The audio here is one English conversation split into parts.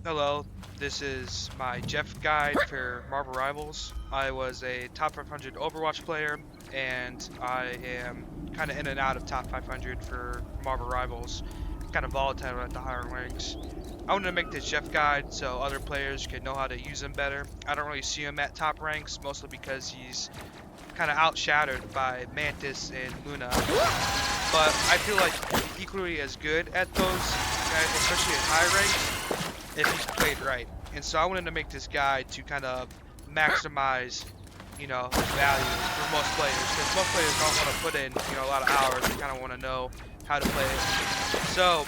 Hello, this is my Jeff guide for Marvel Rivals. I was a top 500 Overwatch player, and I am kind of in and out of top 500 for Marvel Rivals, kind of volatile at the higher ranks. I wanted to make this Jeff guide so other players can know how to use him better. I don't really see him at top ranks, mostly because he's kind of outshadowed by Mantis and Luna, but I feel like he's equally as good at those, especially at high ranks, if he's played right. And so I wanted to make this guide to kind of maximize, his value for most players, because most players don't want to put in, a lot of hours. They kind of want to know how to play it. So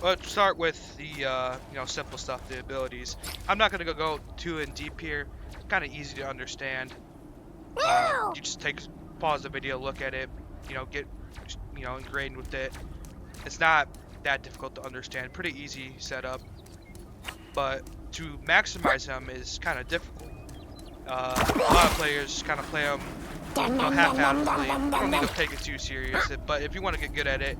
let's start with the, simple stuff, the abilities. I'm not going to go too in deep here. Kind of easy to understand. You just pause the video, look at it, get, ingrained with it. It's not that difficult to understand. Pretty easy setup. But to maximize him is kind of difficult. A lot of players kind of play him half-heartedly. You don't need to take it too serious. But if you want to get good at it,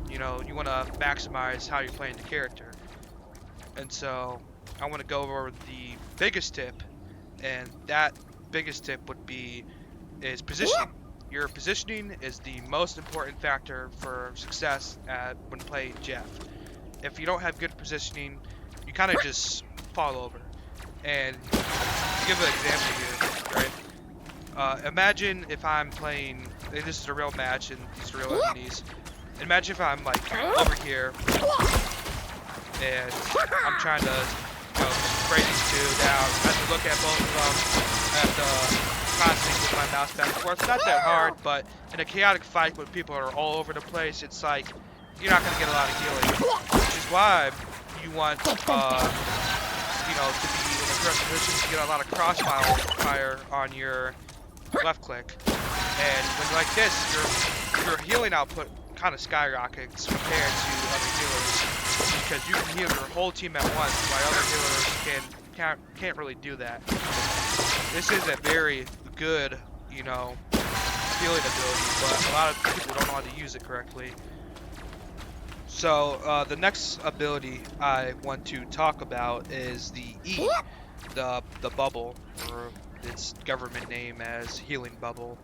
you want to maximize how you're playing the character. And so I want to go over the biggest tip, and that biggest tip would be positioning. Your positioning is the most important factor for success when playing Jeff. If you don't have good positioning, you kind of just fall over. And to give an example here, right? Imagine if I'm playing, and this is a real match and these are real enemies. Imagine if I'm like over here and I'm trying to spray these two down. I have to look at both of them. I have to constantly move my mouse back and forth. It's not that hard, but in a chaotic fight when people are all over the place, it's like you're not going to get a lot of healing, which is why you want, to be in a correct position to get a lot of crossfire on your left click. And when you're like this, your healing output kind of skyrockets compared to other healers, because you can heal your whole team at once, while other healers can't really do that. This is a very good, healing ability, but a lot of people don't know how to use it correctly. So the next ability I want to talk about is the E, the bubble, or its government name as healing bubble.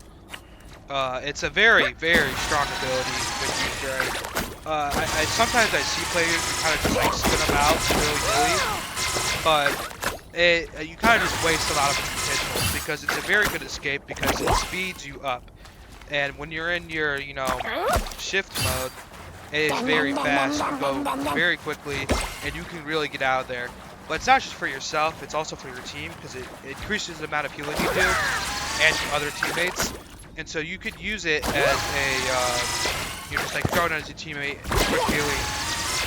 It's a very, very strong ability when used right. Sometimes I see players who kind of just like spin them out willy-nilly, but you kind of just waste a lot of potential, because it's a very good escape because it speeds you up. And when you're in your, shift mode, it is very fast. You go very quickly, and you can really get out of there. But it's not just for yourself, it's also for your team, because it increases the amount of healing you do and your other teammates. And so you could use it as a, just like throwing it as a teammate, quick healing,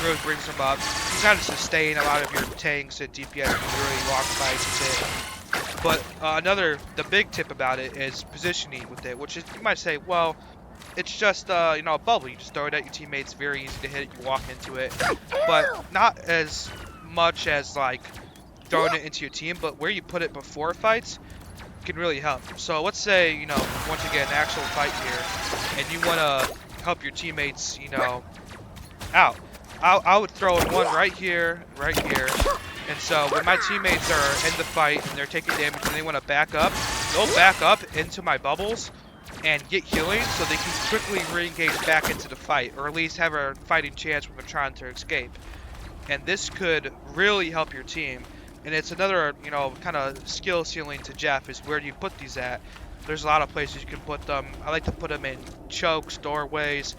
really brings them up. You kind of sustain a lot of your tanks and DPS in really long fights with it. But the big tip about it is positioning with it, which is, you might say, well, it's just, a bubble. You just throw it at your teammates, very easy to hit, you walk into it. But not as much as, like, throwing it into your team, but where you put it before fights can really help. So let's say, once again, an actual fight here, and you want to help your teammates, out. I would throw in one right here, and so when my teammates are in the fight and they're taking damage and they want to back up, they'll back up into my bubbles and get healing so they can quickly re-engage back into the fight, or at least have a fighting chance when they're trying to escape. And this could really help your team. And it's another, kind of skill ceiling to Jeff is where do you put these at. There's a lot of places you can put them. I like to put them in chokes, doorways,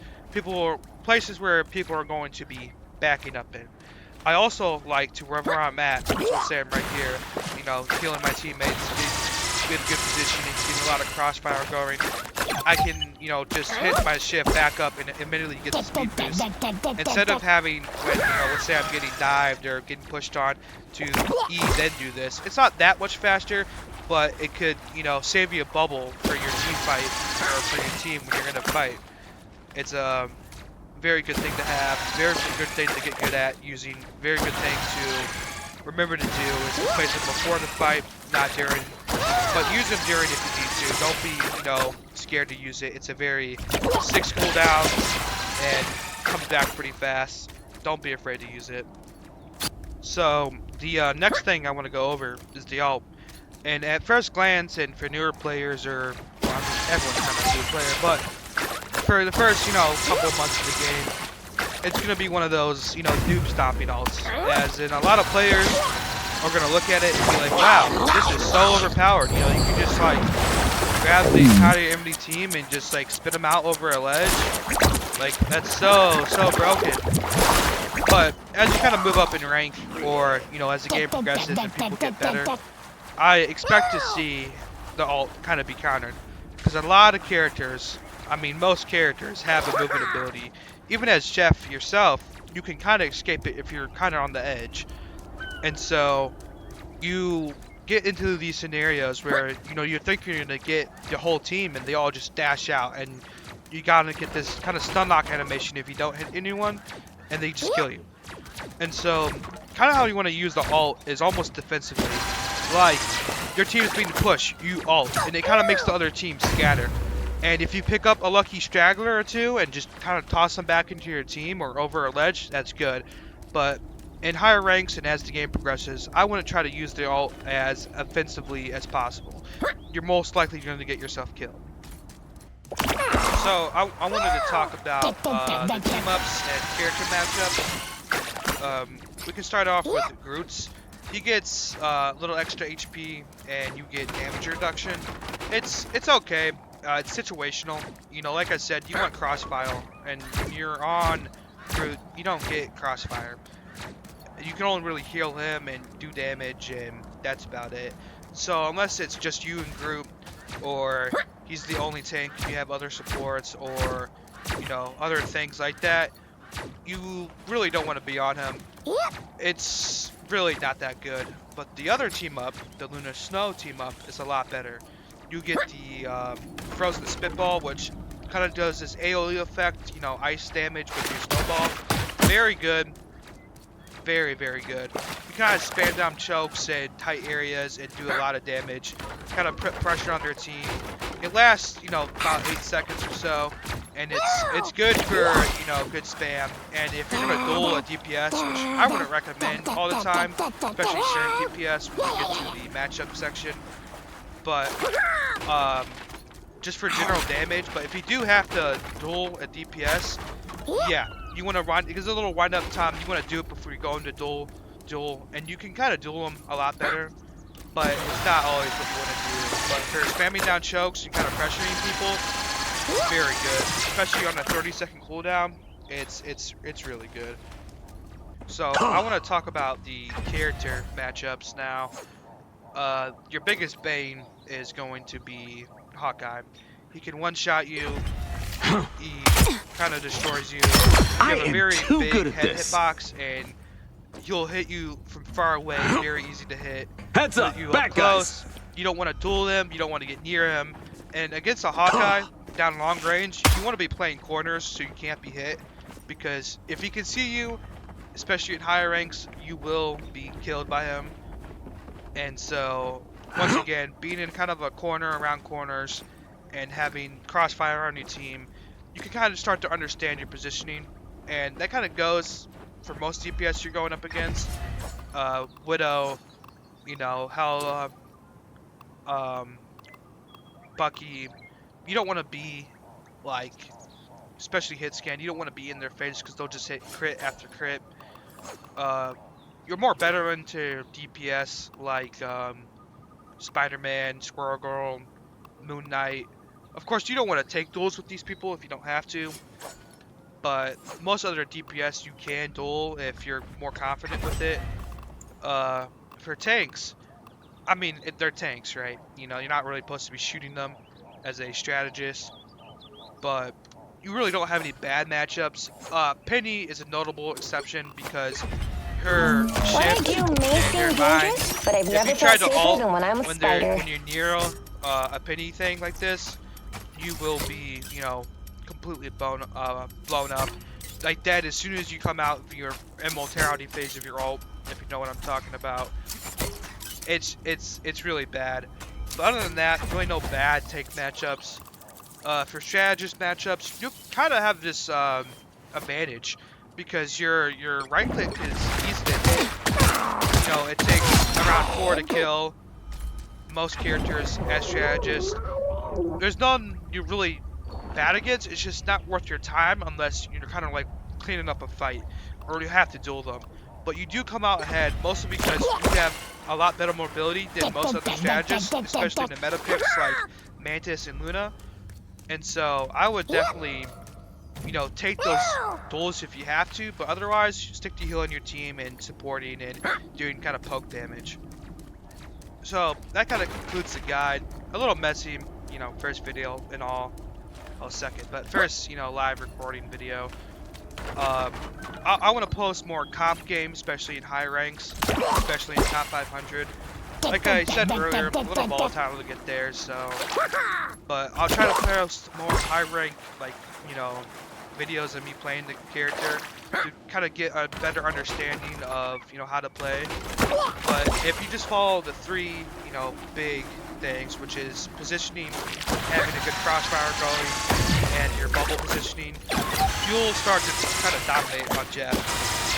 places where people are going to be backing up in. I also like to, wherever I'm at, let's say I'm right here, healing my teammates, getting good positioning, getting a lot of crossfire going. I can, just hit my shift back up and immediately get the speed boost. Instead of having, when, let's say I'm getting dived or getting pushed on to E, then do this. It's not that much faster, but it could, save you a bubble for your team fight, or for your team when you're in a fight. It's a very good thing to have, very good thing to get good at using, very good thing to remember to do is to place them before the fight, not during. But use them during if you need to. Don't be, scared to use it. It's a very 6 cooldown and comes back pretty fast. Don't be afraid to use it. So the next thing I want to go over is the ult. And at first glance, and for newer players, or well, I mean, everyone's kind of a new player, but for the first, couple of months of the game, it's gonna be one of those, noob stomping ults. As in, a lot of players are gonna look at it and be like, "Wow, this is so overpowered." You can just like grab the entire enemy team and just like spit them out over a ledge. Like that's so broken. But as you kind of move up in rank, or as the game progresses and people get better, I expect to see the ult kind of be countered, because a lot of characters, I mean most characters, have a movement ability. Even as Jeff yourself, you can kind of escape it if you're kind of on the edge. And so you get into these scenarios where you think you're gonna get the whole team and they all just dash out, and you gotta get this kind of stun lock animation if you don't hit anyone, and they just kill you. And so kind of how you want to use the ult is almost defensively. Like, your team is being pushed, you ult, and it kind of makes the other team scatter. And if you pick up a lucky straggler or two and just kind of toss them back into your team or over a ledge, that's good. But in higher ranks and as the game progresses, I want to try to use the ult as offensively as possible. You're most likely going to get yourself killed. So I wanted to talk about the team ups and character matchups. We can start off with Groot's. He gets a little extra HP and you get damage reduction. It's okay. It's situational. Like I said, you want crossfire, and when you're on Groot, you don't get crossfire. You can only really heal him and do damage, and that's about it. So unless it's just you and Groot, or he's the only tank, you have other supports, or other things like that, you really don't want to be on him. It's really not that good. But the other team up, the Luna Snow team up, is a lot better. You get the Frozen Spitball, which kind of does this AoE effect, ice damage with your snowball. Very good. Very good. You kind of spam down chokes in tight areas and do a lot of damage. Kind of put pressure on their team. It lasts, about 8 seconds or so, and it's good for, good spam. And if you're gonna duel a DPS, which I wouldn't recommend all the time, especially certain DPS when you get to the matchup section, but just for general damage. But if you do have to duel a DPS, yeah, you want to wind, because a little wind up time, you want to do it before you go into duel, and you can kind of duel them a lot better, but it's not always what you want to do. But for spamming down chokes and kind of pressuring people, it's very good, especially on a 30-second cooldown. It's really good. So I want to talk about the character matchups now. Your biggest bane is going to be Hawkeye. He can one-shot you. He kind of destroys you. You have a very big head hitbox, and he'll hit you from far away. Very easy to hit. Heads up, you back close, guys. you don't want to duel him. You don't want to get near him. And against a Hawkeye down long range, you want to be playing corners so you can't be hit, because if he can see you, especially in higher ranks, you will be killed by him. And so once again, being in kind of a corner around corners and having crossfire on your team, you can kind of start to understand your positioning, and that kind of goes for most DPS you're going up against. Widow, how Bucky, you don't want to be like, especially hit scan, you don't want to be in their face because they'll just hit crit after crit. You're more better into DPS like Spider-Man, Squirrel Girl, Moon Knight. Of course, you don't want to take duels with these people if you don't have to, but most other DPS you can duel if you're more confident with it. For tanks, I mean, they're tanks, right? You're not really supposed to be shooting them as a strategist, but you really don't have any bad matchups. Penny is a notable exception because her shift and her mind, but I've never if you try to safer ult than when I'm a spider. when you're near a Penny thing like this, you will be, completely blown up, like dead as soon as you come out of your immortality phase of your ult, if you know what I'm talking about. It's really bad. But other than that, really no bad tank matchups. For strategist matchups, you kind of have this advantage because your right click is easy to hit, score to kill most characters as strategist. There's none you're really bad against. It's just not worth your time unless you're kind of like cleaning up a fight or you have to duel them. But you do come out ahead mostly because you have a lot better mobility than most other strategists, especially in the meta picks like Mantis and Luna. And so I would definitely, take those duels if you have to, but otherwise stick to healing your team and supporting and doing kind of poke damage. So that kind of concludes the guide. A little messy, first video and all. Well, second, but first, live recording video. I want to post more comp games, especially in high ranks, especially in top 500. Like I said earlier, I'm a little volatile to get there, so. But I'll try to post more high rank, videos of me playing the character to kind of get a better understanding of, how to play. But if you just follow the three, big things, which is positioning, having a good crossfire going, and your bubble positioning, you'll start to kind of dominate on Jeff.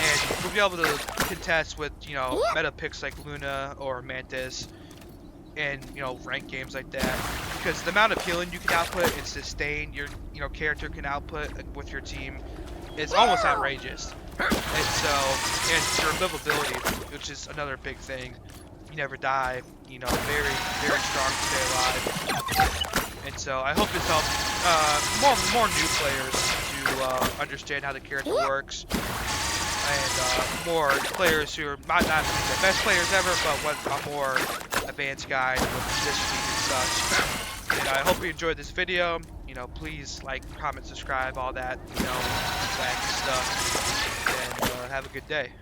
And you'll be able to contest with, meta picks like Luna or Mantis and, ranked games like that. Because the amount of healing you can output and sustain your, character can output with your team is almost outrageous. And so, and your livability, which is another big thing. You never die, very, very strong to stay alive. And so I hope this helps more new players to understand how the character works. And more players who are not the best players ever, but what a more advanced guide with positioning and such. And I hope you enjoyed this video. Please like, comment, subscribe, all that, that stuff. And have a good day.